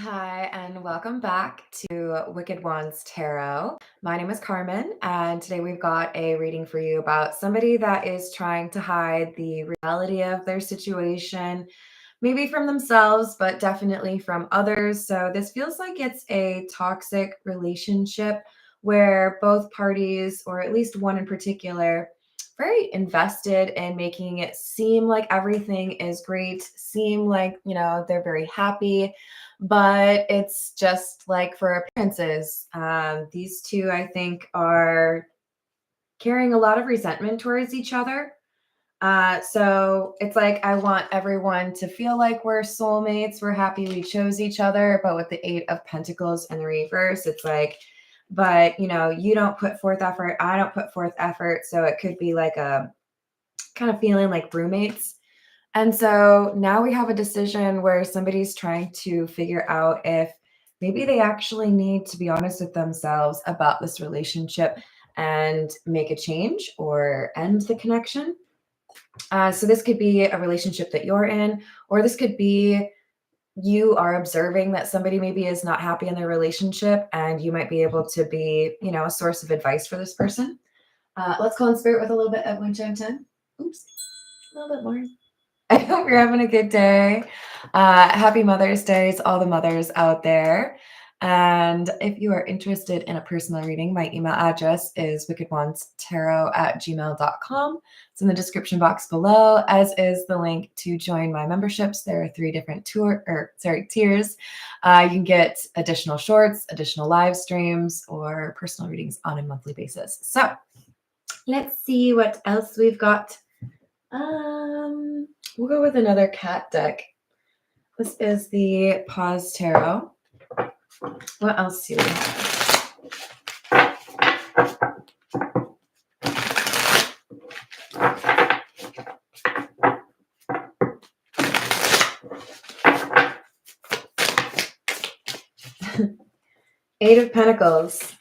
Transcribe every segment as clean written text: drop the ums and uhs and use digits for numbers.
Hi, and welcome back to Wicked Wands Tarot. My name is Carmen, and today we've got a reading for you about somebody that is trying to hide the reality of their situation, maybe from themselves, but definitely from others. So, this feels like it's a toxic relationship where both parties, or at least one in particular, very invested in making it seem like everything is great, seem like, they're very happy, but it's just like for appearances. These two, I think, are carrying a lot of resentment towards each other. So it's like I want everyone to feel like we're soulmates. We're happy we chose each other. But with the Eight of Pentacles in the reverse, it's like, but you don't put forth effort. I don't put forth effort. So it could be like a kind of feeling like roommates. And so now we have a decision where somebody's trying to figure out if maybe they actually need to be honest with themselves about this relationship and make a change or end the connection. So this could be a relationship that you're in, or this could be you are observing that somebody maybe is not happy in their relationship and you might be able to be, a source of advice for this person. Let's call in spirit with a little bit of wind chime 10. Oops, a little bit more. I hope you're having a good day. Happy Mother's Day to all the mothers out there. And if you are interested in a personal reading, my email address is wickedwandstarot@gmail.com. It's in the description box below, as is the link to join my memberships. There are 3 different tiers. You can get additional shorts, additional live streams, or personal readings on a monthly basis. So let's see what else we've got. We'll go with another cat deck. This is the Pause Tarot. What else do we have? Eight of Pentacles.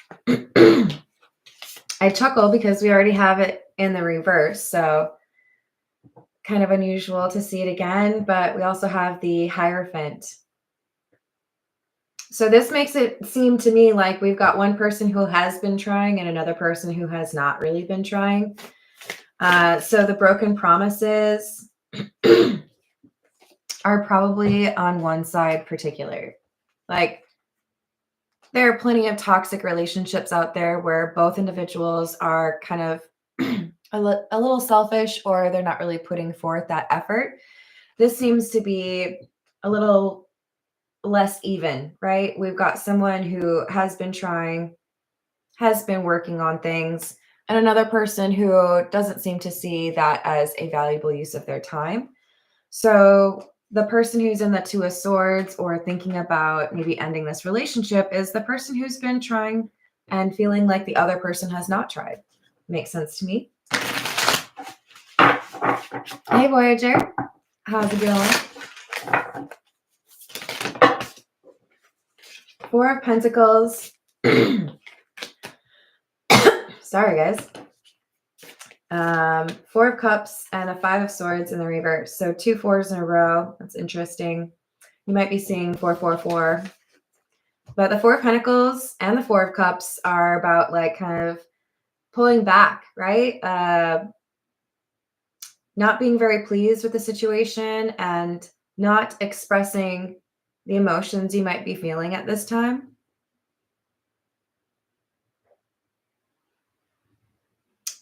I chuckle because we already have it in the reverse, so kind of unusual to see it again, but we also have the Hierophant. So this makes it seem to me like we've got one person who has been trying and another person who has not really been trying. So the broken promises are probably on one side particular. Like there are plenty of toxic relationships out there where both individuals are kind of a little selfish, or they're not really putting forth that effort. This seems to be a little less even, right? We've got someone who has been trying, has been working on things, and another person who doesn't seem to see that as a valuable use of their time. So the person who's in the Two of Swords or thinking about maybe ending this relationship is the person who's been trying and feeling like the other person has not tried. Makes sense to me. Hey, Voyager. How's it going? Four of Pentacles. Sorry, guys. Four of Cups and a Five of Swords in the reverse. So 2 4s in a row. That's interesting. You might be seeing 4 4 4. But the Four of Pentacles and the Four of Cups are about like kind of pulling back, right? Not being very pleased with the situation and not expressing the emotions you might be feeling at this time.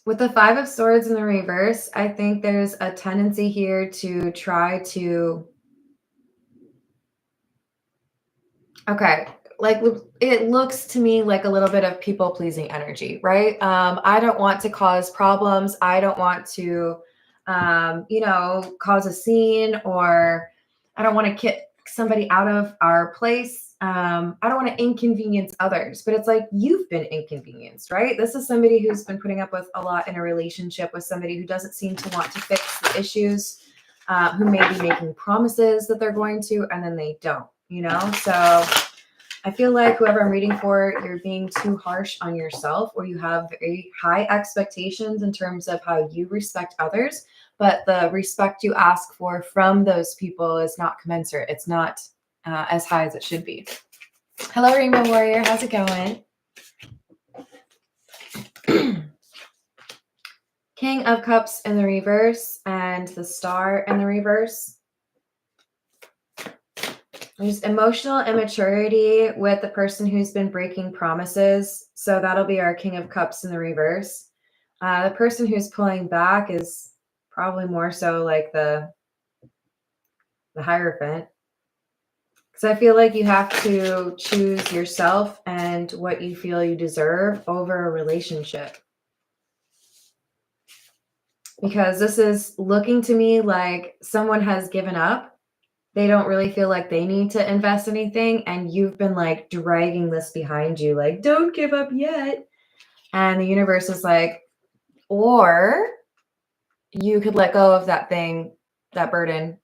With the Five of Swords in the reverse, I think there's a tendency here to try to, like it looks to me like a little bit of people-pleasing energy, right? I don't want to cause problems. I don't want to, cause a scene, or I don't want to kick somebody out of our place. I don't want to inconvenience others, but it's like you've been inconvenienced, right? This is somebody who's been putting up with a lot in a relationship with somebody who doesn't seem to want to fix the issues, who may be making promises that they're going to, and then they don't, So I feel like whoever I'm reading for, you're being too harsh on yourself, or you have very high expectations in terms of how you respect others, but the respect you ask for from those people is not commensurate. It's not as high as it should be. Hello, Rainbow Warrior. How's it going? King of Cups in the reverse and the Star in the reverse. There's emotional immaturity with the person who's been breaking promises. So that'll be our King of Cups in the reverse. The person who's pulling back is probably more so like the Hierophant. Because I feel like you have to choose yourself and what you feel you deserve over a relationship. Because this is looking to me like someone has given up. They don't really feel like they need to invest anything. And you've been like dragging this behind you, like, don't give up yet. And the universe is like, or you could let go of that thing, that burden.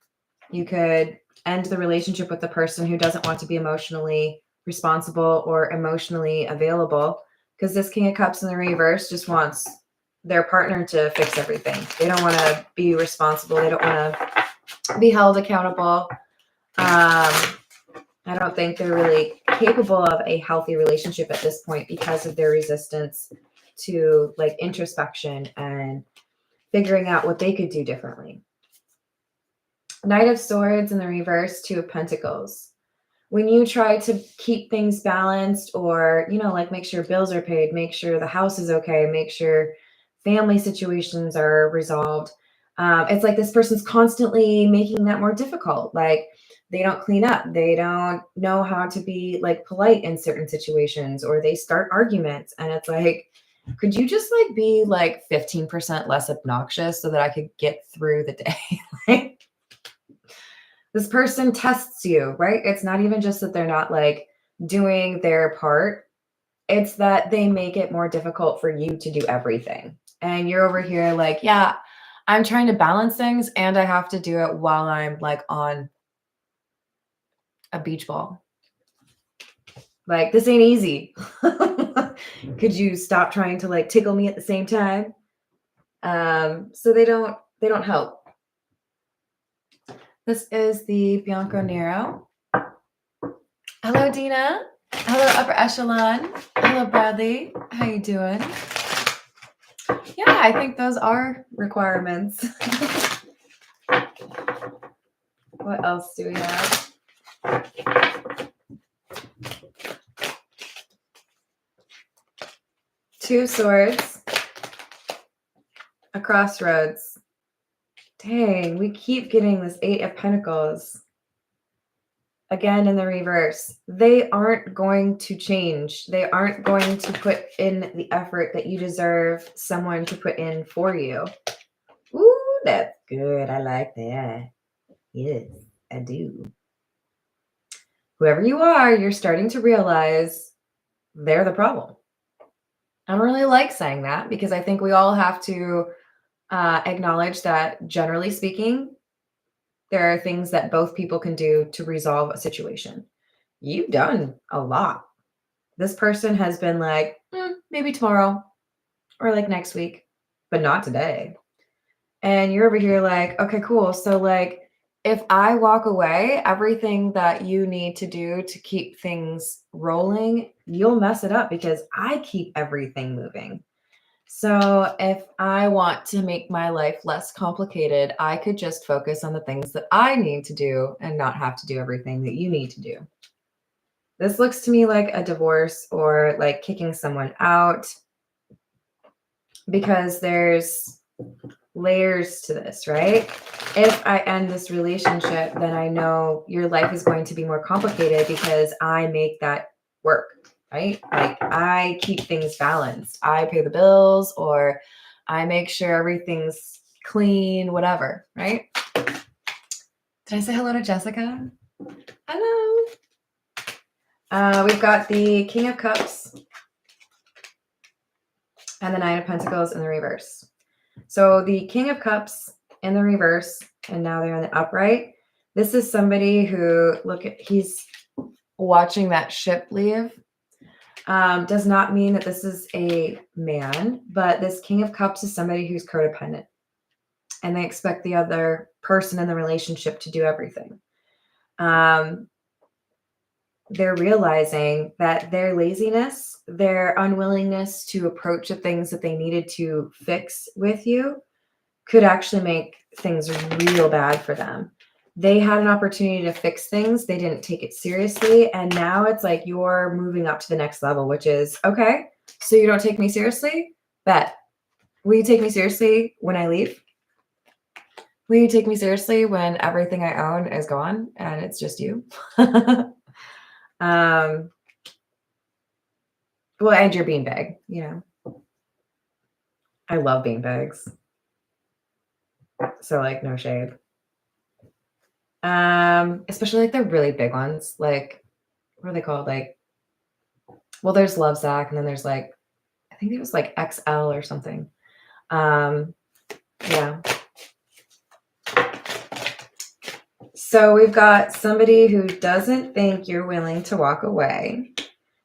You could end the relationship with the person who doesn't want to be emotionally responsible or emotionally available. Because this King of Cups in the reverse just wants their partner to fix everything. They don't want to be responsible. They don't want to be held accountable. I don't think they're really capable of a healthy relationship at this point because of their resistance to like introspection and figuring out what they could do differently. Knight of Swords in the reverse, Two of Pentacles. When you try to keep things balanced or, you know, like make sure bills are paid, make sure the house is okay, make sure family situations are resolved. It's like this person's constantly making that more difficult. Like they don't clean up. They don't know how to be like polite in certain situations, or they start arguments. And it's like, could you just like be like 15% less obnoxious so that I could get through the day? Like, this person tests you, right? It's not even just that they're not like doing their part. It's that they make it more difficult for you to do everything. And you're over here like, yeah, I'm trying to balance things and I have to do it while I'm like on a beach ball. Like, this ain't easy. Could you stop trying to like tickle me at the same time? So they don't help. This is the Bianco Nero. Hello, Dina. Hello, Upper Echelon. Hello, Bradley. How you doing? Yeah, I think those are requirements. What else do we have? Two Swords. A Crossroads. Dang, we keep getting this Eight of Pentacles. Again in the reverse. They aren't going to change. They aren't going to put in the effort that you deserve someone to put in for you. Ooh, that's good. I like that. Yes, I do. Whoever you are, you're starting to realize they're the problem. I don't really like saying that because I think we all have to acknowledge that, generally speaking, there are things that both people can do to resolve a situation. You've done a lot. This person has been like, maybe tomorrow or like next week, but not today. And you're over here like, okay, cool. So like, if I walk away, everything that you need to do to keep things rolling, you'll mess it up because I keep everything moving. So if I want to make my life less complicated, I could just focus on the things that I need to do and not have to do everything that you need to do. This looks to me like a divorce or like kicking someone out because there's layers to this, right? If I end this relationship, then I know your life is going to be more complicated because I make that work, right? Like I keep things balanced. I pay the bills or I make sure everything's clean, whatever, right? Did I say hello to Jessica? Hello. We've got the King of Cups and the Nine of Pentacles in the reverse. So the King of Cups in the reverse, and now they're in the upright. This is somebody who, he's watching that ship leave. Does not mean that this is a man, but this King of Cups is somebody who's codependent. And they expect the other person in the relationship to do everything. they're realizing that their laziness, their unwillingness to approach the things that they needed to fix with you could actually make things real bad for them. They had an opportunity to fix things. They didn't take it seriously. And now it's like you're moving up to the next level, which is, okay, so you don't take me seriously? Bet. Will you take me seriously when I leave? Will you take me seriously when everything I own is gone and it's just you? Well, and you're being big, you know. I love beanbags. So like no shade. Especially like the really big ones. Like, what are they called? Like, well, there's Love Sack, and then there's like, I think it was like XL or something. Yeah. So we've got somebody who doesn't think you're willing to walk away.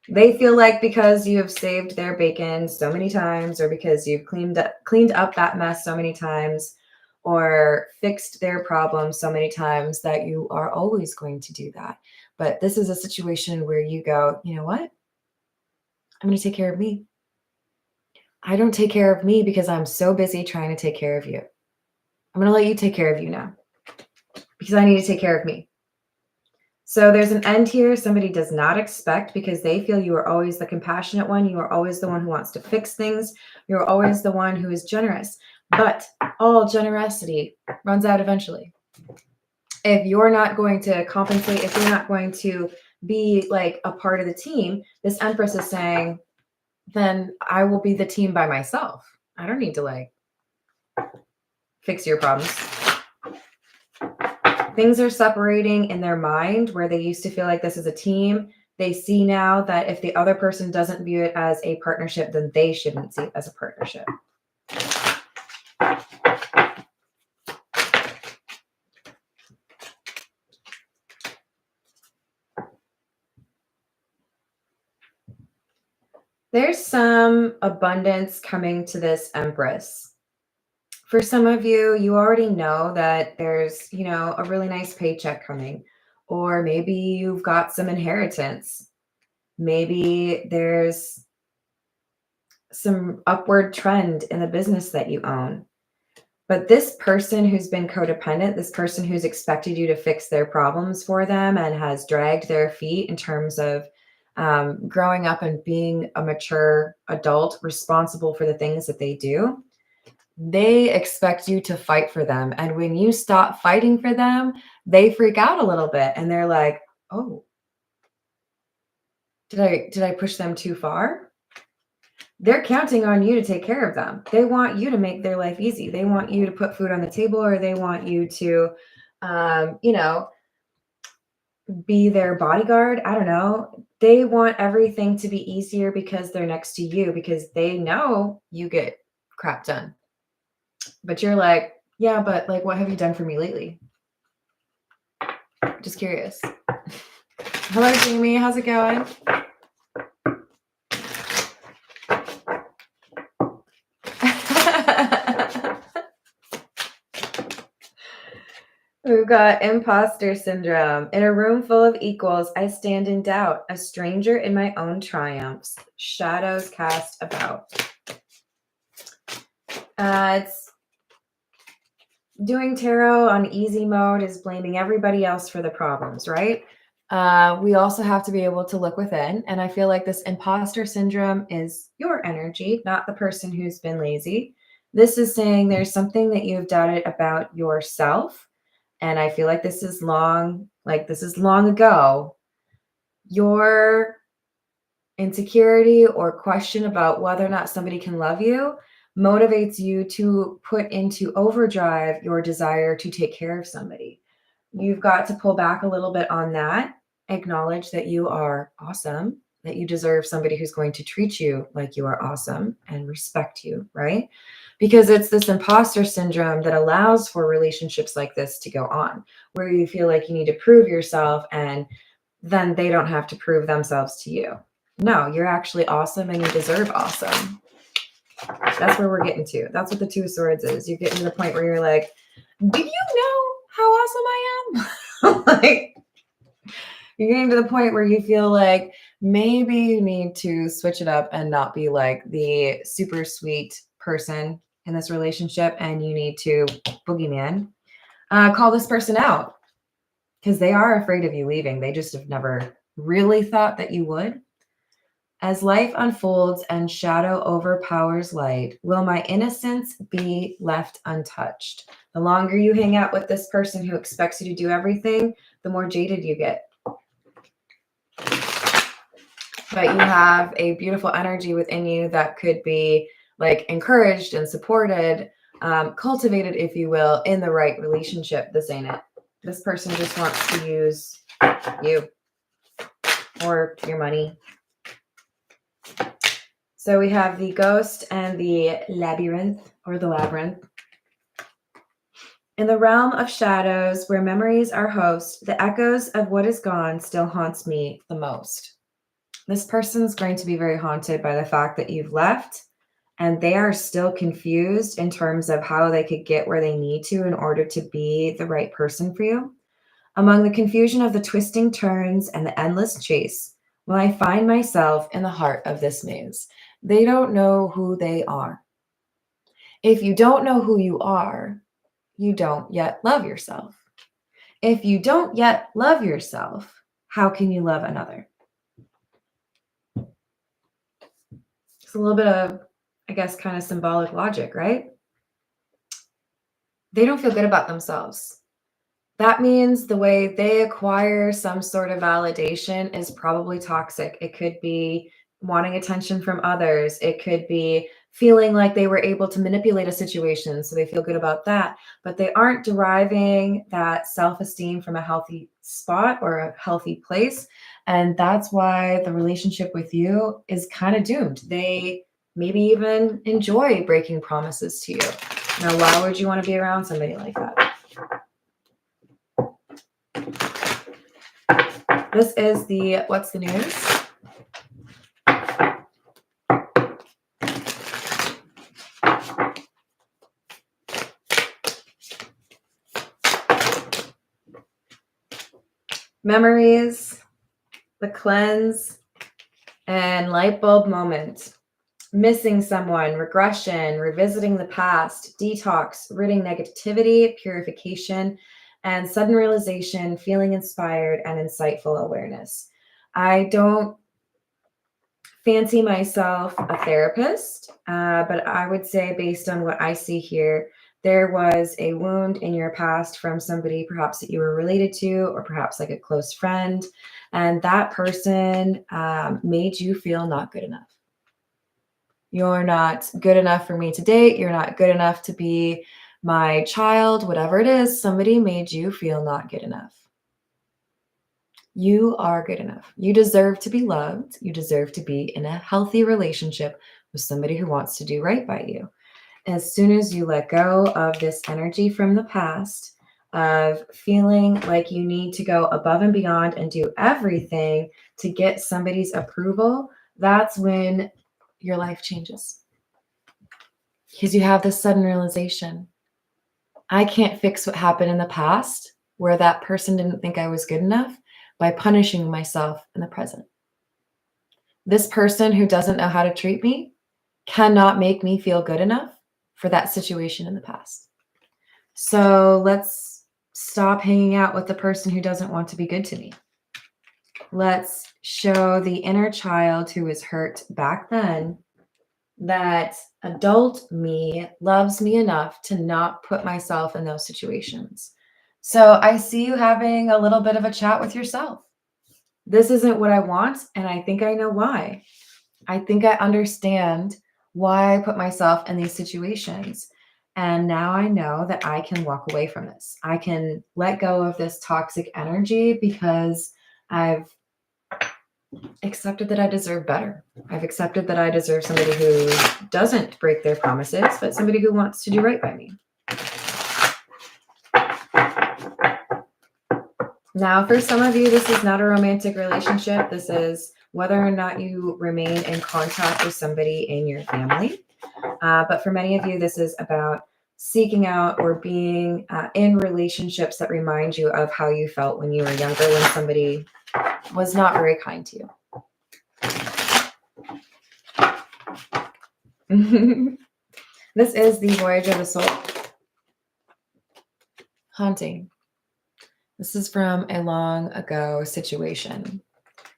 They feel like because you have saved their bacon so many times, or because you've cleaned up that mess so many times, or fixed their problem so many times, that you are always going to do that. But this is a situation where you go, you know what? I'm going to take care of me. I don't take care of me because I'm so busy trying to take care of you. I'm going to let you take care of you now because I need to take care of me. So there's an end here. Somebody does not expect, because they feel you are always the compassionate one. You are always the one who wants to fix things. You're always the one who is generous. But all generosity runs out eventually. If you're not going to compensate, if you're not going to be like a part of the team, this Empress is saying, then I will be the team by myself. I don't need to like fix your problems. Things are separating in their mind where they used to feel like this is a team. They see now that if the other person doesn't view it as a partnership, then they shouldn't see it as a partnership. There's some abundance coming to this Empress. For some of you, you already know that there's, you know, a really nice paycheck coming, or maybe you've got some inheritance. Maybe there's some upward trend in the business that you own. But this person who's been codependent, this person who's expected you to fix their problems for them and has dragged their feet in terms of growing up and being a mature adult responsible for the things that they do, they expect you to fight for them. And when you stop fighting for them, they freak out a little bit and they're like, oh, did I push them too far? They're counting on you to take care of them. They want you to make their life easy. They want you to put food on the table, or they want you to, you know, be their bodyguard. I don't know. They want everything to be easier because they're next to you, because they know you get crap done. But you're like, yeah, but like, what have you done for me lately? Just curious. Hello, Jamie. How's it going? We've got imposter syndrome. In a room full of equals, I stand in doubt, a stranger in my own triumphs. Shadows cast about. It's doing tarot on easy mode is blaming everybody else for the problems, right? We also have to be able to look within. And I feel like this imposter syndrome is your energy, not the person who's been lazy. This is saying there's something that you've doubted about yourself. And I feel like this is long ago. Your insecurity or question about whether or not somebody can love you motivates you to put into overdrive your desire to take care of somebody. You've got to pull back a little bit on that, acknowledge that you are awesome, that you deserve somebody who's going to treat you like you are awesome and respect you, right? Because it's this imposter syndrome that allows for relationships like this to go on, where you feel like you need to prove yourself and then they don't have to prove themselves to you. No, you're actually awesome and you deserve awesome. That's where we're getting to. That's what the Two of Swords is. You're getting to the point where you're like, do you know how awesome I am? Like, You're getting to the point where you feel like maybe you need to switch it up and not be like the super sweet person in this relationship, and you need to boogeyman call this person out because they are afraid of you leaving. They just have never really thought that you would. As life unfolds and shadow overpowers light, will my innocence be left untouched? The longer you hang out with this person who expects you to do everything, the more jaded you get. But you have a beautiful energy within you that could be like encouraged and supported, cultivated, if you will, in the right relationship. This ain't it. This person just wants to use you or your money. So we have the ghost and the labyrinth, or the labyrinth. In the realm of shadows, where memories are host, the echoes of what is gone still haunts me the most. This person's going to be very haunted by the fact that you've left, and they are still confused in terms of how they could get where they need to in order to be the right person for you. Among the confusion of the twisting turns and the endless chase, will I find myself in the heart of this maze. They don't know who they are. If you don't know who you are, you don't yet love yourself. If you don't yet love yourself, how can you love another? It's a little bit of, I guess, kind of symbolic logic, right? They don't feel good about themselves. That means the way they acquire some sort of validation is probably toxic. It could be wanting attention from others. It could be feeling like they were able to manipulate a situation, so they feel good about that. But they aren't deriving that self-esteem from a healthy spot or a healthy place. And that's why the relationship with you is kind of doomed. They maybe even enjoy breaking promises to you. Now, why would you want to be around somebody like that? This is the What's the News? Memories, the cleanse, and light bulb moment. Missing someone, regression, revisiting the past, detox, ridding negativity, purification, and sudden realization, feeling inspired, and insightful awareness. I don't fancy myself a therapist, but I would say, based on what I see here, there was a wound in your past from somebody perhaps that you were related to, or perhaps like a close friend, and that person made you feel not good enough. You're not good enough for me to date. You're not good enough to be my child, whatever it is. Somebody made you feel not good enough. You are good enough. You deserve to be loved. You deserve to be in a healthy relationship with somebody who wants to do right by you. As soon as you let go of this energy from the past, of feeling like you need to go above and beyond and do everything to get somebody's approval, that's when your life changes. Because you have this sudden realization, I can't fix what happened in the past where that person didn't think I was good enough by punishing myself in the present. This person who doesn't know how to treat me cannot make me feel good enough for that situation in the past. So let's stop hanging out with the person who doesn't want to be good to me. Let's show the inner child who was hurt back then that adult me loves me enough to not put myself in those situations. So I see you having a little bit of a chat with yourself. This isn't what I want, and I think I know why. I think I understand why I put myself in these situations. And now I know that I can walk away from this. I can let go of this toxic energy because I've accepted that I deserve better. I've accepted that I deserve somebody who doesn't break their promises, but somebody who wants to do right by me. Now, for some of you, this is not a romantic relationship. This is whether or not you remain in contact with somebody in your family. But for many of you, this is about seeking out or being in relationships that remind you of how you felt when you were younger, when somebody was not very kind to you. This is the Voyage of the Soul. Haunting. This is from a long ago situation.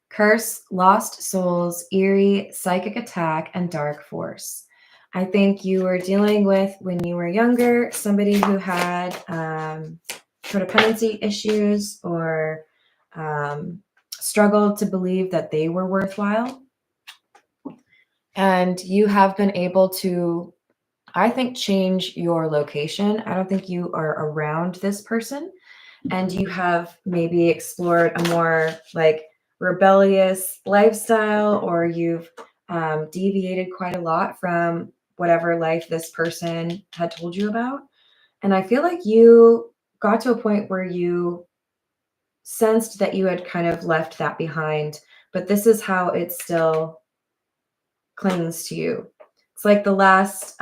Curse, lost souls, eerie, psychic attack, and dark force. I think you were dealing with, when you were younger, somebody who had codependency issues or struggled to believe that they were worthwhile. And you have been able to, I think, change your location. I don't think you are around this person. And you have maybe explored a more like rebellious lifestyle, or you've deviated quite a lot from whatever life this person had told you about. And I feel like you got to a point where you sensed that you had kind of left that behind, but this is how it still clings to you. It's like the last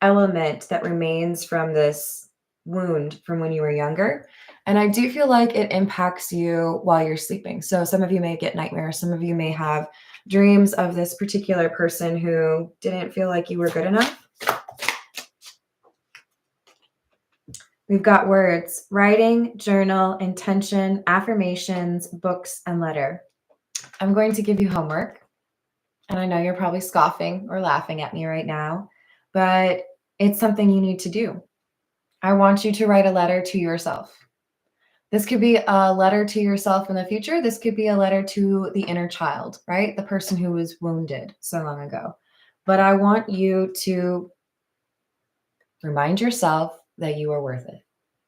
element that remains from this wound from when you were younger. And I do feel like it impacts you while you're sleeping. So some of you may get nightmares. Some of you may have dreams of this particular person who didn't feel like you were good enough. We've got words: writing, journal, intention, affirmations, books, and letter. I'm going to give you homework. And I know you're probably scoffing or laughing at me right now, but it's something you need to do. I want you to write a letter to yourself. This could be a letter to yourself in the future. This could be a letter to the inner child, right? The person who was wounded so long ago. But I want you to remind yourself that you are worth it.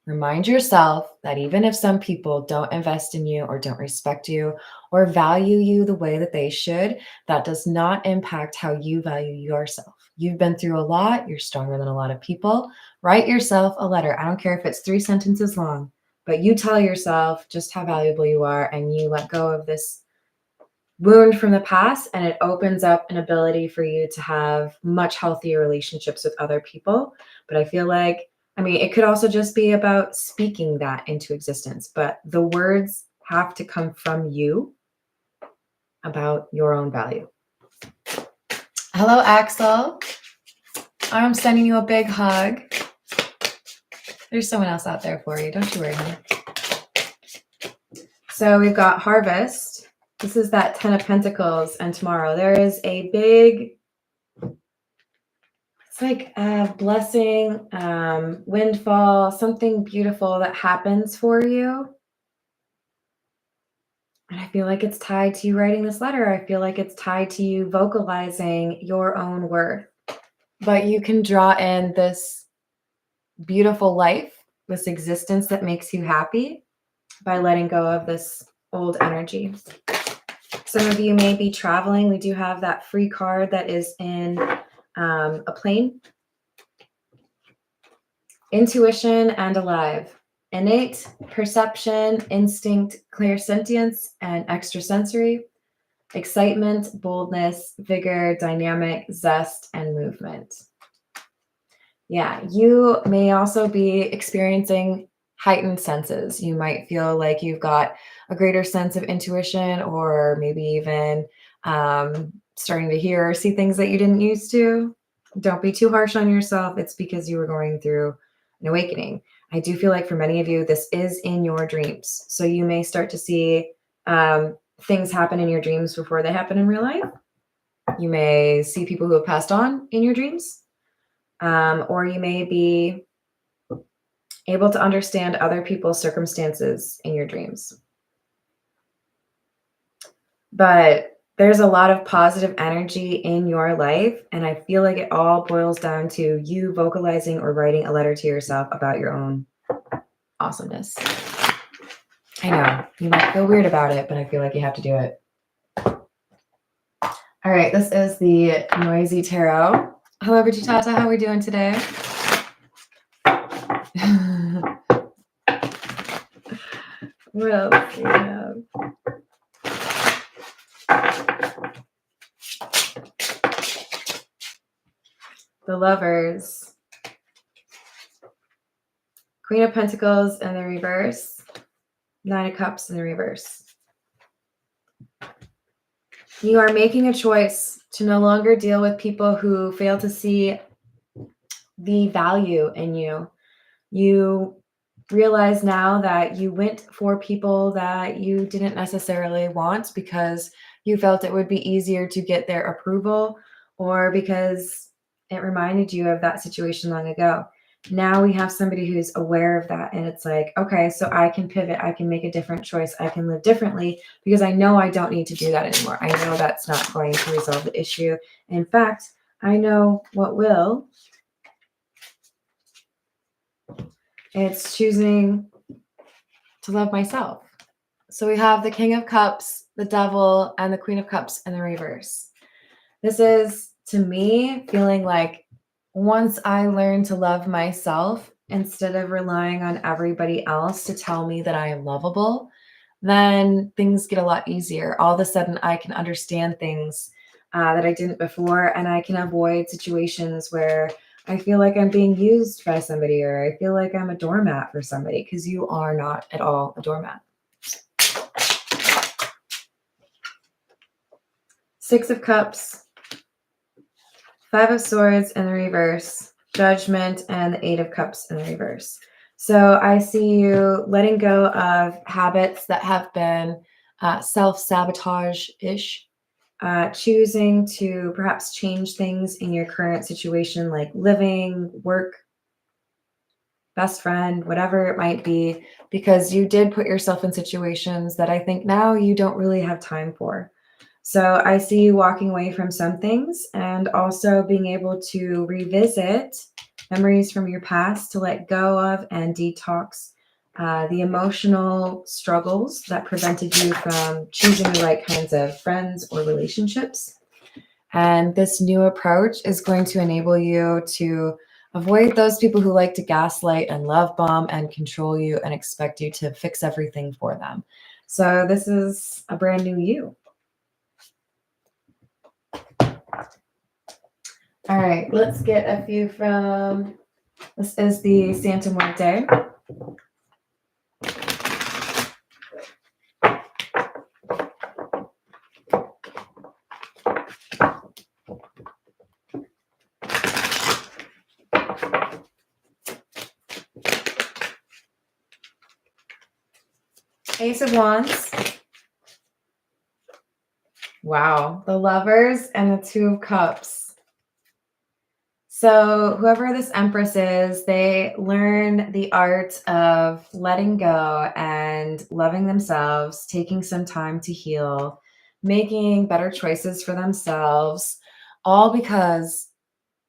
Remind yourself that even if some people don't invest in you or don't respect you or value you the way that they should, that does not impact how you value yourself. You've been through a lot. You're stronger than a lot of people. Write yourself a letter. I don't care if it's 3 sentences long, but you tell yourself just how valuable you are, and you let go of this wound from the past, and it opens up an ability for you to have much healthier relationships with other people. But I feel like, I mean, it could also just be about speaking that into existence, but the words have to come from you about your own value. Hello, Axel. I'm sending you a big hug. There's someone else out there for you. Don't you worry, honey. So we've got harvest. This is that 10 of Pentacles, and tomorrow there is a big, it's like a blessing, windfall, something beautiful that happens for you. And I feel like it's tied to you writing this letter. I feel like it's tied to you vocalizing your own worth. But you can draw in this beautiful life, this existence that makes you happy by letting go of this old energy. Some of you may be traveling. We do have that free card that is in a plane. Intuition and alive. Innate, perception, instinct, clairsentience, and extrasensory. Excitement, boldness, vigor, dynamic, zest, and movement. Yeah, you may also be experiencing heightened senses. You might feel like you've got a greater sense of intuition, or maybe even starting to hear or see things that you didn't used to. Don't be too harsh on yourself. It's because you were going through an awakening. I do feel like for many of you, this is in your dreams. So you may start to see things happen in your dreams before they happen in real life. You may see people who have passed on in your dreams. Or you may be able to understand other people's circumstances in your dreams. But there's a lot of positive energy in your life, and I feel like it all boils down to you vocalizing or writing a letter to yourself about your own awesomeness. I know, you might feel weird about it, but I feel like you have to do it. All right, this is the Noisy Tarot. Hello, Tata. How are we doing today? What else do we have? The Lovers. Queen of Pentacles in the reverse. Nine of Cups in the reverse. You are making a choice to no longer deal with people who fail to see the value in you. You realize now that you went for people that you didn't necessarily want because you felt it would be easier to get their approval, or because it reminded you of that situation long ago. Now we have somebody who's aware of that, and it's like, okay, so I can pivot, I can make a different choice, I can live differently because I know I don't need to do that anymore. I know that's not going to resolve the issue. In fact, I know what will. It's choosing to love myself. So we have the King of Cups, the Devil, and the Queen of Cups in the reverse. This is, to me, feeling like once I learn to love myself instead of relying on everybody else to tell me that I am lovable, then things get a lot easier. All of a sudden, I can understand things that I didn't before, and I can avoid situations where I feel like I'm being used by somebody, or I feel like I'm a doormat for somebody, because you are not at all a doormat. Six of Cups, Five of Swords in the reverse, Judgment, and the Eight of Cups in the reverse. So I see you letting go of habits that have been self-sabotage-ish, choosing to perhaps change things in your current situation, like living, work, best friend, whatever it might be, because you did put yourself in situations that I think now you don't really have time for. So I see you walking away from some things and also being able to revisit memories from your past to let go of and detox the emotional struggles that prevented you from choosing the right kinds of friends or relationships. And this new approach is going to enable you to avoid those people who like to gaslight and love bomb and control you and expect you to fix everything for them. So this is a brand new you. All right, let's get a few from, this is the Santa Muerte. Ace of Wands. Wow, the Lovers and the Two of Cups. So whoever this Empress is, they learn the art of letting go and loving themselves, taking some time to heal, making better choices for themselves, all because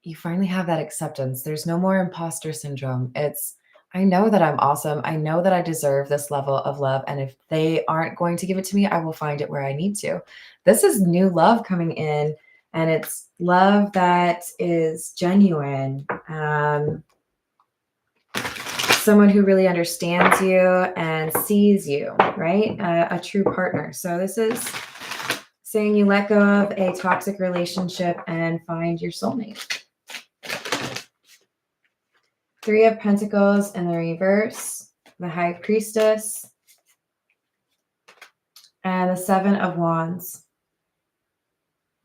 you finally have that acceptance. There's no more imposter syndrome. It's, I know that I'm awesome. I know that I deserve this level of love. And if they aren't going to give it to me, I will find it where I need to. This is new love coming in, and it's love that is genuine. Someone who really understands you and sees you, right? A true partner. So this is saying you let go of a toxic relationship and find your soulmate. Three of Pentacles in the reverse, the High Priestess, and the Seven of Wands.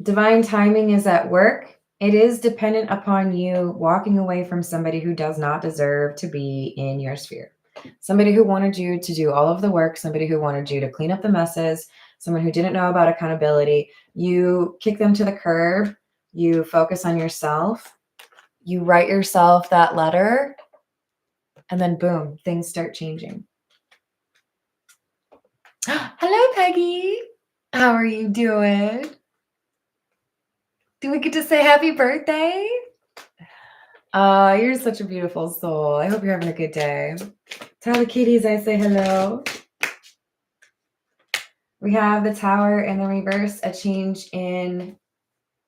Divine timing is at work. It is dependent upon you walking away from somebody who does not deserve to be in your sphere. Somebody who wanted you to do all of the work, somebody who wanted you to clean up the messes, someone who didn't know about accountability. You kick them to the curb. You focus on yourself. You write yourself that letter. And then boom, things start changing. Hello, Peggy. How are you doing? Do we get to say happy birthday? You're such a beautiful soul. I hope you're having a good day. Tell the kitties I say hello. We have the Tower in the reverse, a change in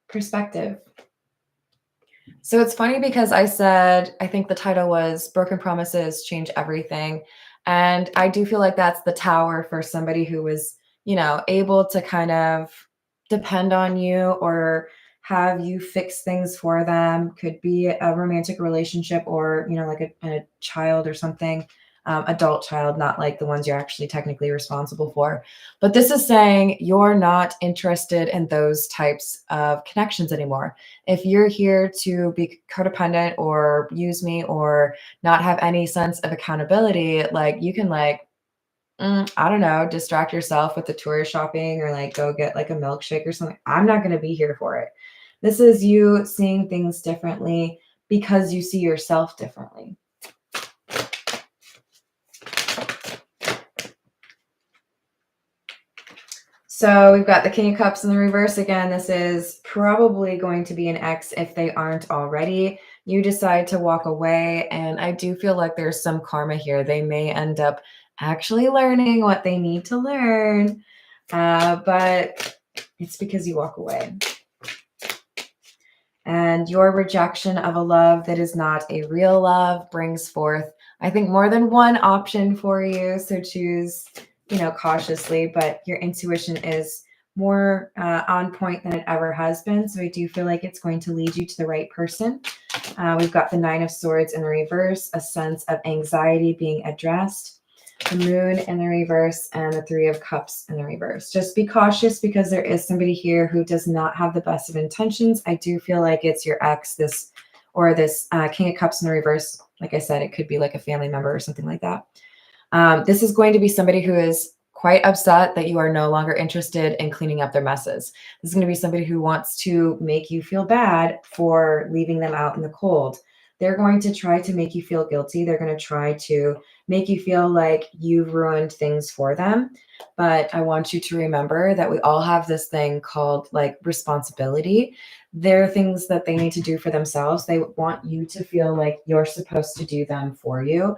perspective. So it's funny because I said, I think the title was Broken Promises Change Everything. And I do feel like that's the Tower for somebody who was, able to kind of depend on you or have you fix things for them. Could be a romantic relationship or, like a child or something. adult child, not like the ones you're actually technically responsible for. But this is saying you're not interested in those types of connections anymore. If you're here to be codependent or use me or not have any sense of accountability, like you can like, I don't know, distract yourself with the tourist shopping or like go get like a milkshake or something. I'm not going to be here for it. This is you seeing things differently because you see yourself differently. So we've got the King of Cups in the reverse again. This is probably going to be an ex if they aren't already. You decide to walk away, and I do feel like there's some karma here. They may end up actually learning what they need to learn, but it's because you walk away. And your rejection of a love that is not a real love brings forth, I think, more than one option for you. So choose, cautiously, but your intuition is more on point than it ever has been. So I do feel like it's going to lead you to the right person. We've got the Nine of Swords in the reverse, a sense of anxiety being addressed, the Moon in the reverse, and the Three of Cups in the reverse. Just be cautious because there is somebody here who does not have the best of intentions. I do feel like it's your ex, this King of Cups in the reverse. Like I said, it could be like a family member or something like that. This is going to be somebody who is quite upset that you are no longer interested in cleaning up their messes. This is going to be somebody who wants to make you feel bad for leaving them out in the cold. They're going to try to make you feel guilty. They're going to try to make you feel like you've ruined things for them. But I want you to remember that we all have this thing called like responsibility. There are things that they need to do for themselves. They want you to feel like you're supposed to do them for you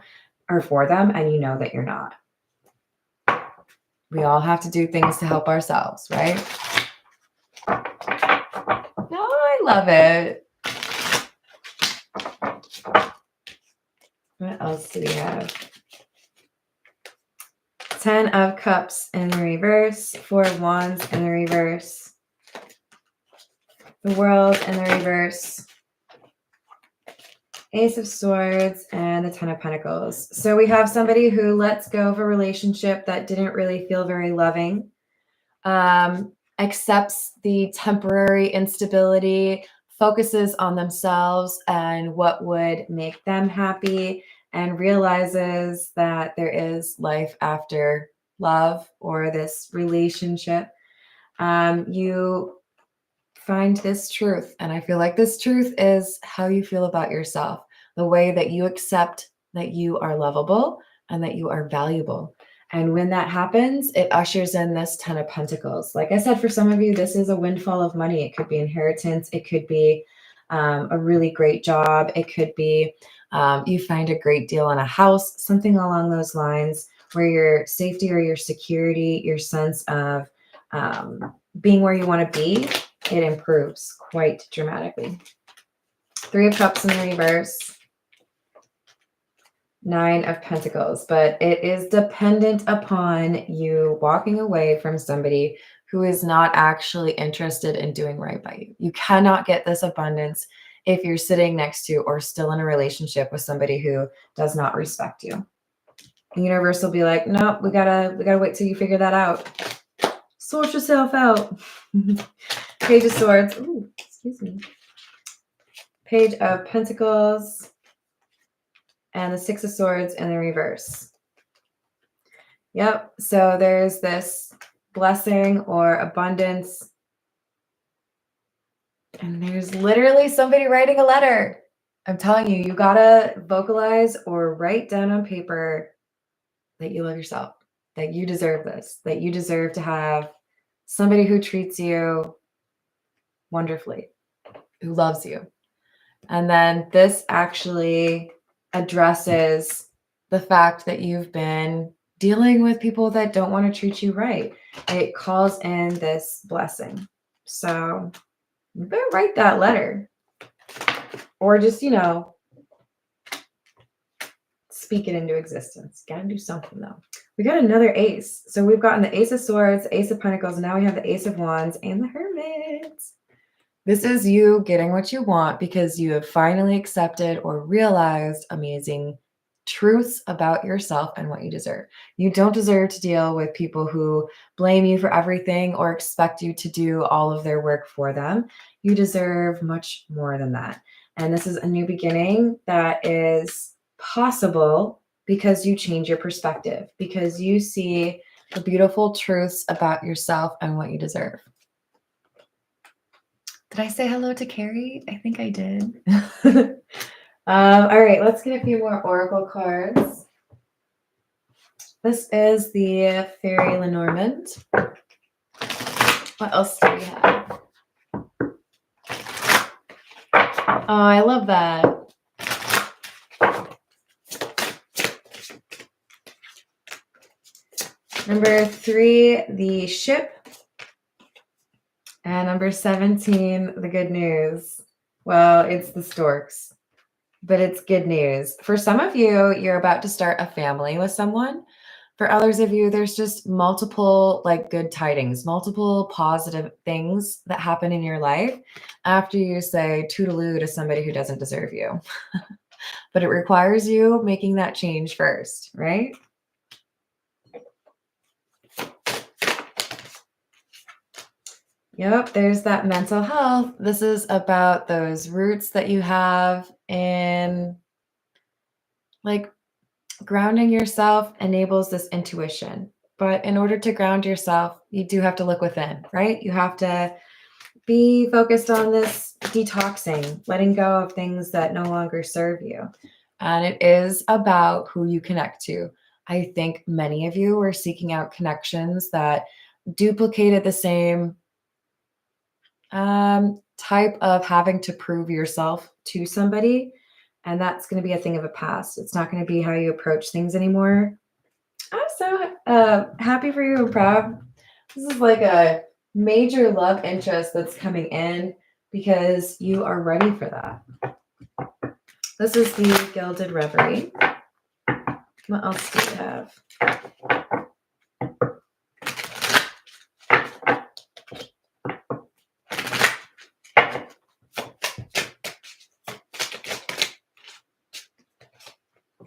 or for them, and you know that you're not. We all have to do things to help ourselves, right? No, I love it. What else do we have? 10 of Cups in the reverse, 4 of Wands in the reverse, the World in the reverse, Ace of Swords, and the 10 of Pentacles. So we have somebody who lets go of a relationship that didn't really feel very loving, accepts the temporary instability, focuses on themselves and what would make them happy, and realizes that there is life after love or this relationship. You find this truth, and I feel like this truth is how you feel about yourself, the way that you accept that you are lovable and that you are valuable. And when that happens, it ushers in this 10 of Pentacles. Like I said, for some of you, this is a windfall of money. It could be inheritance. It could be a really great job. It could be you find a great deal on a house, something along those lines, where your safety or your security, your sense of being where you want to be, it improves quite dramatically. 3 of Cups in the reverse, 9 of Pentacles, but it is dependent upon you walking away from somebody who is not actually interested in doing right by you. You cannot get this abundance if you're sitting next to or still in a relationship with somebody who does not respect you. The universe will be like, nope, we gotta wait till you figure that out. Sort yourself out. Page of Swords. Ooh, excuse me. Page of Pentacles. And the 6 of Swords in the reverse. Yep. So there's this blessing or abundance. And there's literally somebody writing a letter. I'm telling you, you gotta vocalize or write down on paper that you love yourself, that you deserve this, that you deserve to have somebody who treats you wonderfully, who loves you. And then this actually addresses the fact that you've been dealing with people that don't want to treat you right. It calls in this blessing. So you better write that letter. Or just, speak it into existence. Gotta do something though. We got another ace. So we've gotten the Ace of Swords, Ace of Pentacles, and now we have the Ace of Wands and the Hermit. This is you getting what you want because you have finally accepted or realized amazing truths about yourself and what you deserve. You don't deserve to deal with people who blame you for everything or expect you to do all of their work for them. You deserve much more than that. And this is a new beginning that is possible because you change your perspective, because you see the beautiful truths about yourself and what you deserve. Did I say hello to Carrie? I think I did. All right, let's get a few more oracle cards. This is the Fairy Lenormand. What else do we have? Oh, I love that. Number 3, the Ship. And number 17, the good news. Well, it's the Storks, but it's good news. For some of you, you're about to start a family with someone. For others of you, there's just multiple like good tidings, multiple positive things that happen in your life after you say toodaloo to somebody who doesn't deserve you. But it requires you making that change first, right? Yep, there's that mental health. This is about those roots that you have in like grounding yourself enables this intuition. But in order to ground yourself, you do have to look within, right? You have to be focused on this detoxing, letting go of things that no longer serve you. And it is about who you connect to. I think many of you were seeking out connections that duplicated the same type of having to prove yourself to somebody. And that's going to be a thing of the past. It's not going to be how you approach things anymore. I'm so happy for you and proud. This is like a major love interest that's coming in because you are ready for that. This is the Gilded Reverie. What else do we have?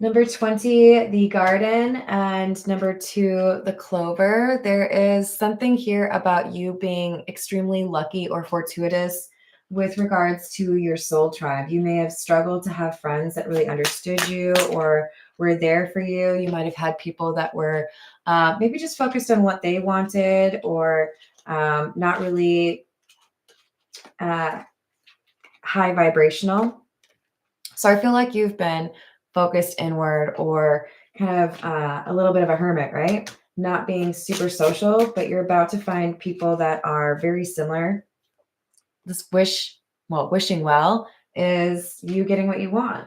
Number 20, the Garden, and number 2, the Clover. There is something here about you being extremely lucky or fortuitous with regards to your soul tribe. You may have struggled to have friends that really understood you or were there for you. You might have had people that were maybe just focused on what they wanted or not really high vibrational. So I feel like you've been focused inward or kind of a little bit of a hermit, right? Not being super social, but you're about to find people that are very similar. This wishing well is you getting what you want.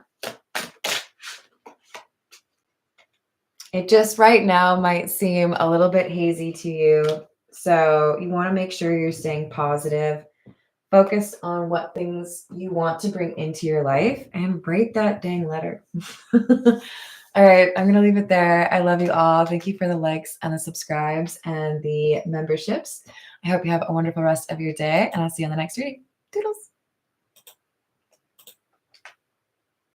It just right now might seem a little bit hazy to you. So you want to make sure you're staying positive. Focus on what things you want to bring into your life and write that dang letter. All right, I'm going to leave it there. I love you all. Thank you for the likes and the subscribes and the memberships. I hope you have a wonderful rest of your day, and I'll see you on the next reading. Toodles.